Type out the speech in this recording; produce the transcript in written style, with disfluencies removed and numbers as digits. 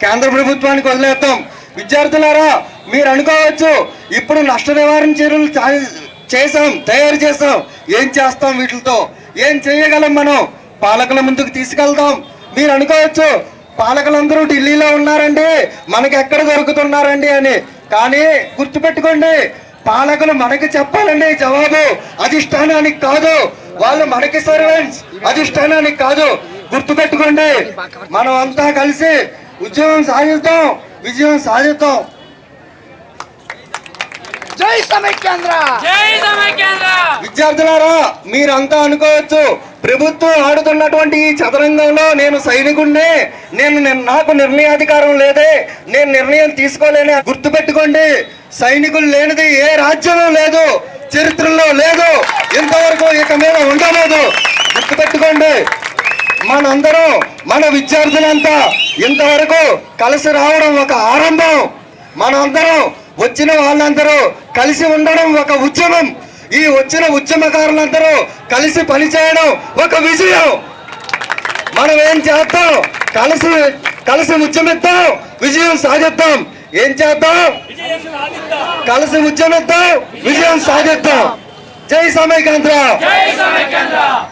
కేంద్ర ప్రభుత్వానికి వదిలేస్తాం. విద్యార్థులారా, మీరు అనుకోవచ్చు ఇప్పుడు నష్ట నివారణ చర్యలు తయారు చేసాం, ఏం చేస్తాం, వీటితో ఏం చేయగలం, మనం పాలకుల ముందుకు తీసుకెళ్తాం. మీరు అనుకోవచ్చు పాలకులందరూ ఢిల్లీలో ఉన్నారండి, మనకి ఎక్కడ దొరుకుతున్నారండి అని. కానీ గుర్తుపెట్టుకోండి, పాలకులు మనకి చెప్పాలండి జవాబు, అధిష్టానానికి కాదు. వాళ్ళు మనకి సర్వెంట్స్, అధిష్టానానికి కాదు. గుర్తుపెట్టుకోండి, మనం అంతా కలిసి ఉద్యమం సాధిస్తాం, విజయం సాధిస్తాం. జై సమైక్యాంధ్ర! జై సమైక్యాంధ్ర! విద్యార్థులారా, మీరంతా అనుకోవచ్చు ప్రభుత్వం ఆడుతున్నటువంటి ఈ చదరంగంలో నేను సైనికుడిని, నాకు నిర్ణయాధికారం లేదే, నేను నిర్ణయం తీసుకోలేని. గుర్తుపెట్టుకోండి, సైనికులు లేనిది ఏ రాజ్యం లేదు, చరిత్రలో లేదు, ఇంతవరకు ఇక మీద ఉండలేదు. గుర్తుపెట్టుకోండి, మనందరం, మన విద్యార్థులంతా ఇంతవరకు కలిసి రావడం ఒక ఆరంభం. మనందరం, వచ్చిన వాళ్ళందరూ కలిసి ఉండడం ఒక ఉద్యమం. ఈ వచ్చిన ఉద్యమకారులందరూ కలిసి పనిచేయడం ఒక విజయం. మనం ఏం చేద్దాం, కలిసి ఉద్యమిద్దాం, విజయం సాధిద్దాం. ఏం చేద్దాం, కలిసి ఉద్యమిద్దాం, విజయం సాధిద్దాం. జై సమైక్యాంధ్ర!